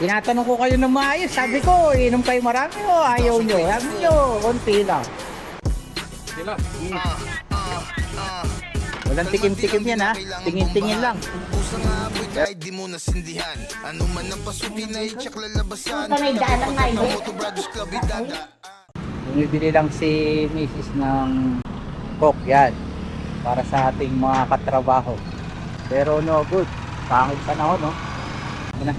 Tinatanong ko kayo ng maayos. Sabi ko, inom kayo marami o ayaw nyo. Sabi nyo, konti lang. Sila. Walang tikim-tikim yan ha. Tingin-tingin lang. Kahit di mo nasindihan, ano man ang pasukin na i-check lalabasan. May daan ng highway. Moto Brothers Club idada. Bumibili lang si Mrs. ng Coke yan. Para sa ating mga katrabaho. Pero no good. Pangit panahon no. Ano na.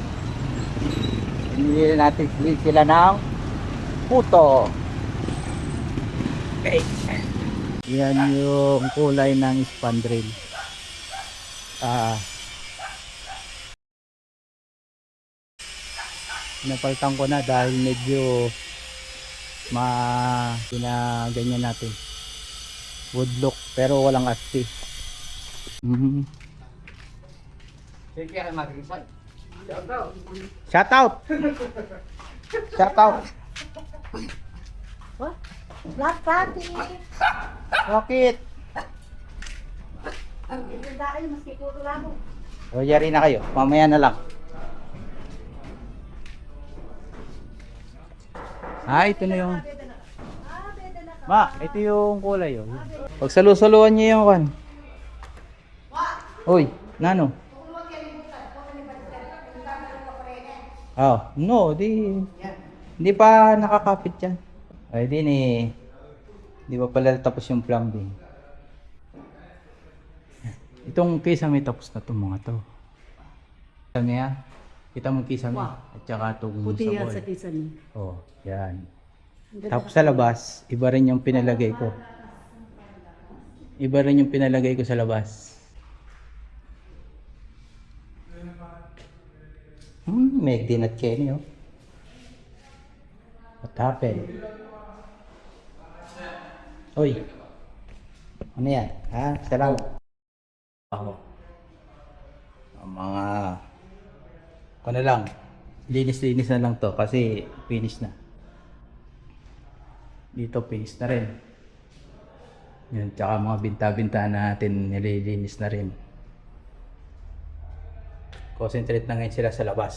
Bumili natin sila ng puto. Okay. Yan yung kulay ng spandrel. Napalitan ko na dahil medyo ginaganyan natin. Wood look pero walang asti. Shout out. Shout out. What? Black Party. Bakit? Ganda kayo, maski puro lang. O yari na kayo. Mamaya na lang. Ito na yung Ma, ito yung kulay oh. Pag salu-saluan niyo yung kan. Uy, nano? No, hindi pa nakakapit yan. Ay, di pa pala tapos yung plumbing. Itong kisame tapos na itong mga to. Kisame yan. Kita mo kisame. At saka itong Puti yan sabon. sa kisame. Oh, yan. Tapos sa labas, iba rin yung pinalagay ko. Iba rin yung pinalagay ko sa labas. May dinat Kenny oh. What happened? Uy. Ano yan? Ha? Salamat. Ako. Ang mga ano lang. Linis-linis na lang to kasi finish na. Dito finish na rin. Yan, tsaka mga binta-binta natin nililinis na rin. Concentrate na ngayon sila sa labas.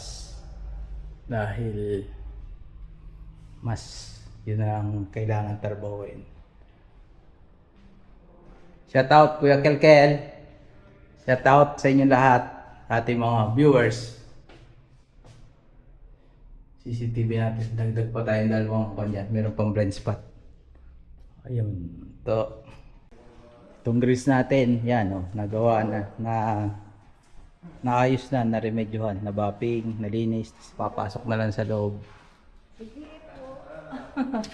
Dahil mas yun ang kailangan tarbahuin. Shout out Kuya Kelkel. Shout out sa inyo lahat, ating mga viewers. CCTV natin, dagdag pa tayong dalawang kanyan. Meron pang blind spot. Ayun, ito. Itong grease natin, yan oh, nagawa na, naayos na, naremedyohan, nabapping, nalinis, papasok na lang sa loob.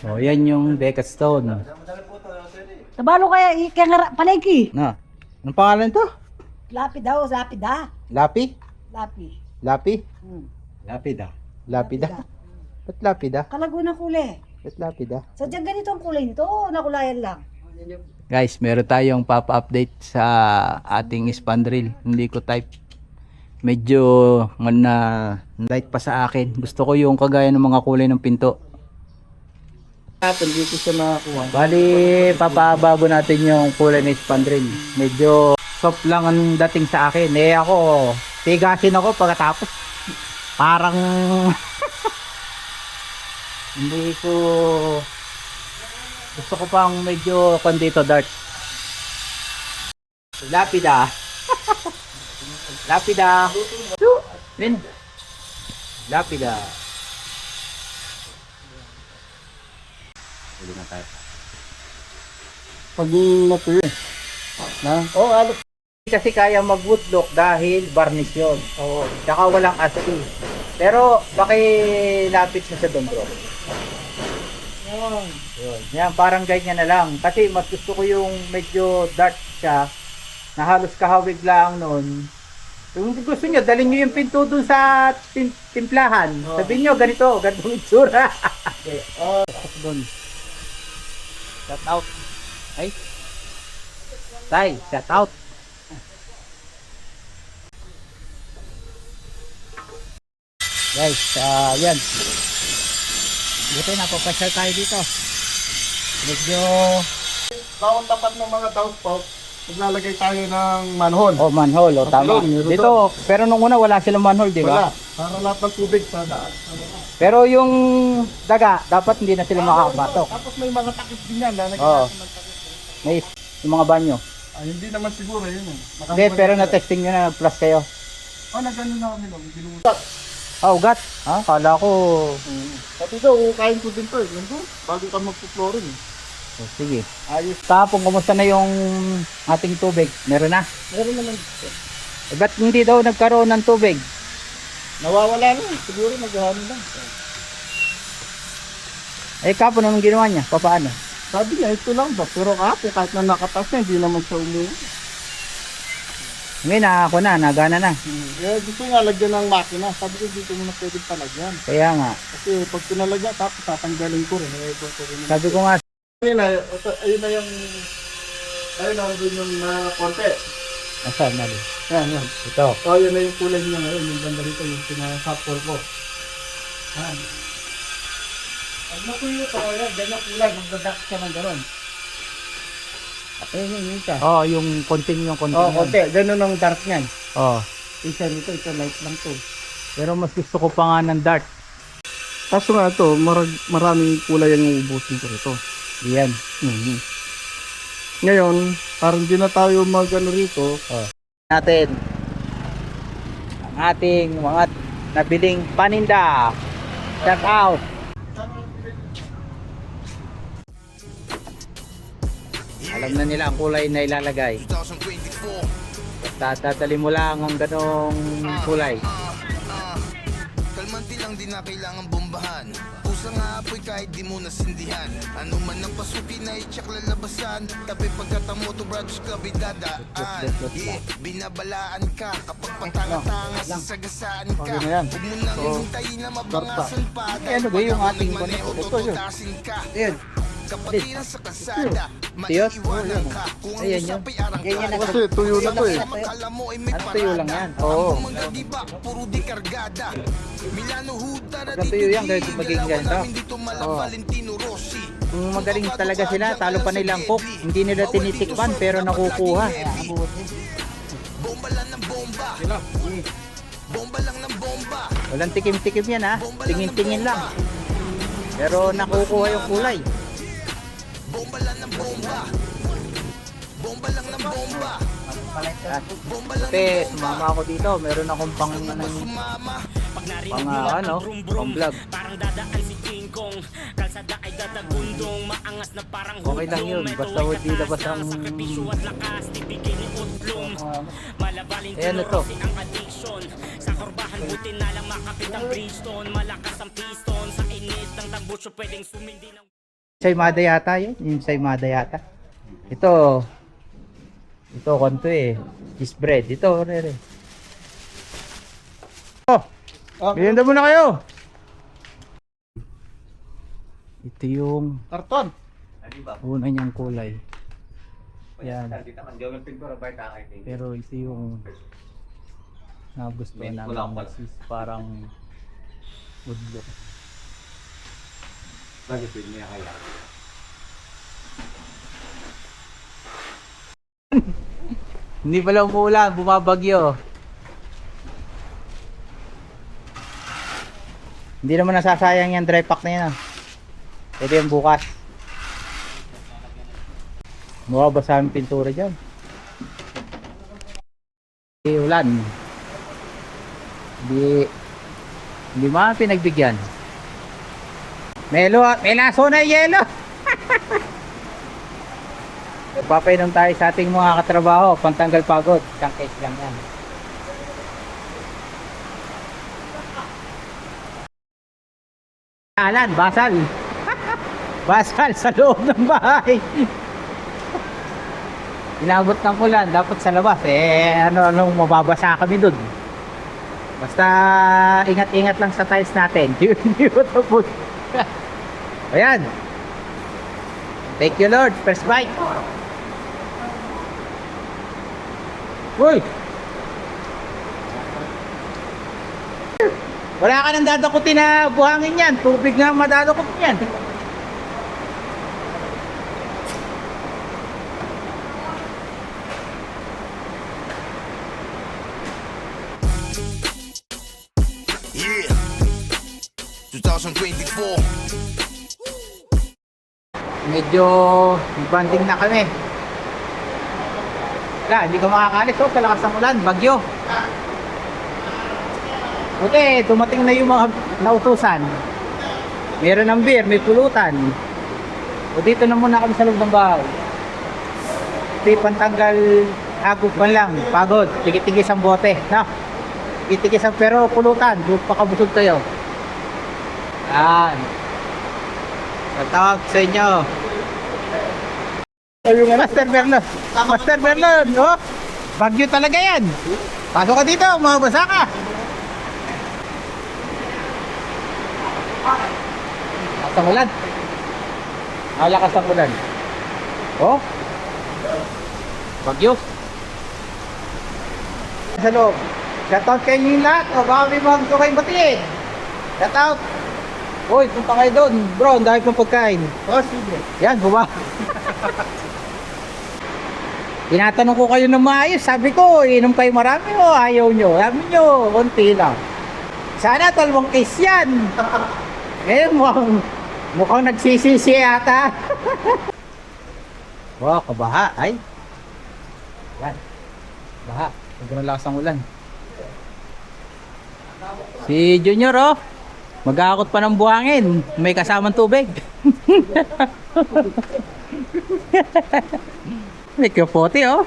Oh, yan yung Becca Stone. Tabalo kaya, kaya nga palengki. Na, anong pangalan to? Lapi daw, lapi da. Lapi? Lapi. Lapi? Lapida. Lapida? Ba't lapida? Kalaguna kulay. Ba't lapida? Sadyang ganito ang kulay nito, nakulayan lang. Guys, meron tayong papa-update sa ating spandrel. Hindi ko type. Medyo na light pa sa akin. Gusto ko yung kagaya ng mga kulay ng pinto. Dito siya makakuha. Bali, papabago natin yung kulay ng spandrel. Medyo soft lang ang dating sa akin. Eh ako, tigasin ako pagkatapos. Parang hindi ko gusto ko pang medyo dito dark. Lapida. Lapida. Min. Lapida. Huli na tayo. Pag natuyo. Na? Oh, ano? Kasi kaya mag-wood look dahil varnish yun. Oo. Tsaka walang asti. Pero pakilapit siya sa dombro. Yun. Yan, parang ganyan na lang. Kasi mas gusto ko yung medyo dark siya na halos kahawig lang nun. Kung gusto nyo, dalhin nyo yung pinto dun sa timplahan. Sabihin nyo, ganito, ganitong itsura. Okay. Oh, dun. Shout out. Ay. Tay, shout out. Guys, yan. Dito napapasyal tayo dito. Medyo Bawat tapat ng mga downspout, maglalagay tayo ng manhole. manhole, tama. Meron Dito, pero nung una wala silang manhole, di ba? Wala. Para lahat ng tubig sa daan. Pero yung daga, dapat hindi na sila makakapatok. Tapos may mga takip din yan. Lalagyan Oo. natin ng takip. May yung mga banyo. Hindi naman siguro yun. Hindi, pero na-testing nyo na, plus kayo. Nagano na kami lang. Ginulat. Ugat. Kala ko. Pati daw, kain ko din to eh. Yan doon, bago ka magpo-flooring eh. Sige. Ayos. Tapong, kumusta na yung ating tubig? Meron na? Meron naman. Ba't hindi daw nagkaroon ng tubig? Nawawala na. Siguro naghahano lang. Kapon anong ginawa niya? Paano? Sabi niya, ito lang ba? Pero kahapon, kahit na nakatas na, hindi naman siya umuwi. Ngayon, nagana na. Gusto nga lagyan ng makina. Sabi ko, dito mo na pwede palagyan. Kaya nga. Kasi pag pinalagyan, tapos tatanggalin ko rin. Sabi ko nga, Ayun na yung... Ayun na, doon yung konti. nasaan na rin? Yan. Ito. So, yun na yung kulay niya ngayon. Yung banda rito, yung pinasapor ko. Yan. Pag nakuyo ito, ganyan kulay. Magdadak siya ng gano'n. Ayun yung isa. Yung konting yan. Konti. Ganun ang dark niyan. Isa Ito light lang to. Pero mas gusto ko pa nga ng dark. Kaso nga ito, maraming kulay ang ubusin ko rito. Yan. Ngayon, parang di na tayo mag-ano rito. Natin ang ating mga nabiling paninda. Shout out. Alam na nila ang kulay na ilalagay. 2024 Basta dadali mo lang ang ganong kulay. Kalmanti lang di na kailangan bombahan. Pusa nga apoy kahit di mo nasindihan. Ano man ang pasukin na itsak lalabasan. Tabi pagkatamo to Brothers Club idadaan. Binabalaan ka kapag patanga-tanga sasagasaan ka. Okay na yan. Huwag mo nang hintayin na mabangasan pa. Ano ba yung ating maneho ito yun? tutasin ka. Ayan. Kapatiran sa kalsada, Tiyot? maiiwanan ka. Kung ang Ayan yun. usapay arang Ganyan na. Kasi tuyo na to eh. Akala mo ay may Ano tuyo lang yan? Oo. Ang mga diba, puro di kargada. Milano Huda na Pagkatuyo yan, kahit maging ganito. dito mala Valentino Rossi. Kung magaling talaga sila, talo pa nilang cook. Hindi nila tinitikpan pero nakukuha. Bomba lang ng bomba. Bomba lang ng bomba. Walang tikim-tikim yan ha. Tingin-tingin lang. Pero nakukuha yung kulay. Bomba lang ng bomba. Bomba lang ng bomba. Bomba lang Kasi sumama ako dito. Meron akong pang vlog. Parang dadaan si King Kong. Kalsada ay dadagundong. Maangas na parang Okay lang yun. Basta huwag di labas ang... sakripisyo at lakas. Tibigay ni Utlong. Malabaling Ayan na to. tinorosi ang addiction. Sa korbahan buti na lang makapit ang bridgestone. Malakas ang piston. Sa init ng tambutso pwedeng sumindi ng... Saymada yata yun. Yung saymada yata. Ito konto eh. Cheese bread. Ito, rere. Merienda muna kayo. Ito yung Karton. una niyang kulay. Yan. Pero ito yung nagustuhan namin. Is parang woodlook. Hindi pala umuulan, bumabagyo. Hindi naman nasasayang yung dry pack na yan. Pwede yung bukas. Mababasa ang pintura dyan. Hindi ulan. Hindi mga pinagbigyan. May laso na yelo. Papainom tayo sa ating mga katrabaho, pantanggal pagod. Isang case lang yan. Alan, basal. Basal sa loob ng bahay. Inabot ng ulan, dapat sa labas. Anong mababasa kami dun. Basta ingat-ingat lang sa tiles natin. Hindi mo tapos. Ayan. Thank you Lord, first bite. Uy! Wala ka nang dadakutin na buhangin yan. Tubig nga madadakutin yan. 2024. Medyo banding na kami. Wala, hindi ko makakalis. Oh, sa lakas ng ulan, bagyo. Buti, dumating na yung mga nautusan. Meron ng beer, may pulutan. O dito na muna kami sa loob ng bahay. Di pantanggal agog man lang, pagod, tigit-tigis ang bote, no? Tigit-tigis ang pero pulutan, doon pakabusog tayo. Yan. Tatawag sa inyo. Master Vernon. Master Vernon, oh. Bagyo talaga yan. Pasok ka dito, mabasa ka. Lakas ang ulan. Lakas ang ulan. Oh. Bagyo. Sa loob. Shoutout kayo yung lahat. O baka may mga gusto kayong batiin. Shoutout. Uy, punta kayo doon. Bro, ang dahil ng pagkain. Oh, sige. Yan, buba. Tinatanong ko kayo ng maayos. Sabi ko, inom kayo marami o ayaw nyo. Sabi nyo, konti lang. Sana 12 case yan. Ngayon, mukhang nagsisisi yata. Wow, kabaha. Ay. Yan. Baha. Sobrang lakas ng ulan. Si Junior, oh. Mag-aakot pa ng buhangin. May kasamang tubig. May kapote, oh.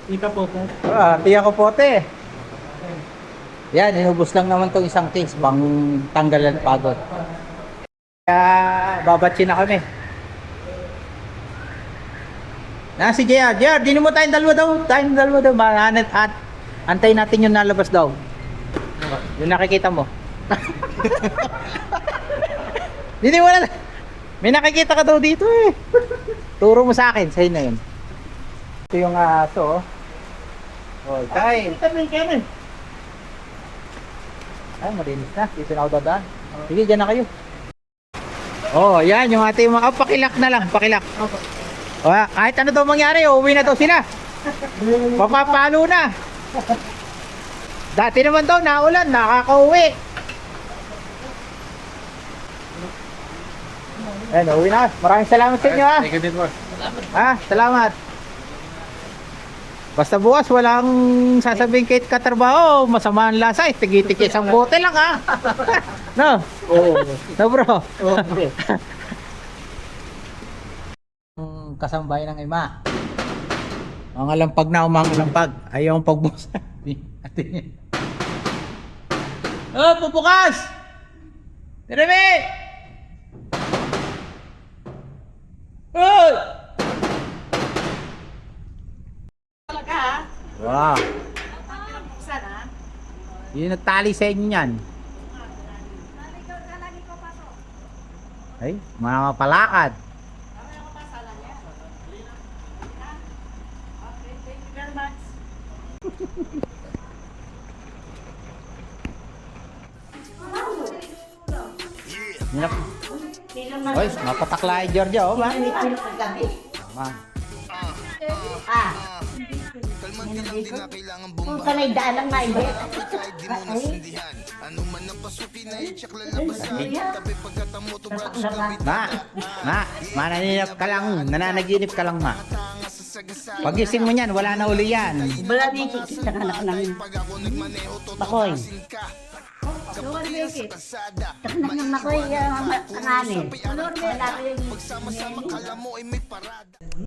Ika po po. Tiya kapote. Yan, inubos lang naman tong isang case pang tanggalan pagod. Kaya babatsi na kami. Na si JR, JR, di mo tayong dalawa daw. Tayong dalawa daw. At antayin natin yung nalabas daw. Yung nakikita mo. Hindi mo na. May nakikita ka daw dito eh. Turo mo sa akin, sa'yo na yun. Ito yung aso, oh. Oh, tay. Tabi ka rin. Ay, malinis na. Dito na ako dadaan. Sige, dyan na kayo. Oh, yan. Yung ating mga... pakilak na lang. Pakilak. Oh, kahit ano daw mangyari, uuwi na daw sila. Papapalo na. Dati naman daw, naulan. Nakakauwi. Ayan, uuwi na. Maraming salamat sa inyo, ha. Thank you din po. Salamat. Basta bukas, walang sasabihin kahit katrabaho, masama ang lasa, tigi-tigis ang bote lang, ha. No? Oo. No, bro? Oo. Kasambahay ng ima. Mga lampag na mga lampag. Ayaw ang pagbukas. Oh, pupukas! Tiremi! Hoy! Wow. Yun nagtali sa inyo yan. Ay, mga palakad. Oy, mapataklay Georgia, oh ba? Tama. Kalman ka lang, di na kailangan Kung bombahan. sanay daan lang na hindi. Kahit di mo nasindihan, ano man ang pasukin na i-check lalabasan. Tabi pagkatamo to brothers Mananaginip ka lang, nananaginip ka lang, ma. Pagising mo niyan, wala na uli yan. Wala na yung kikita ng anak ng Bakoy. Anak ng Bakoy, ang amin. Wala na yung Pagsama-sama kala mo ay may parada.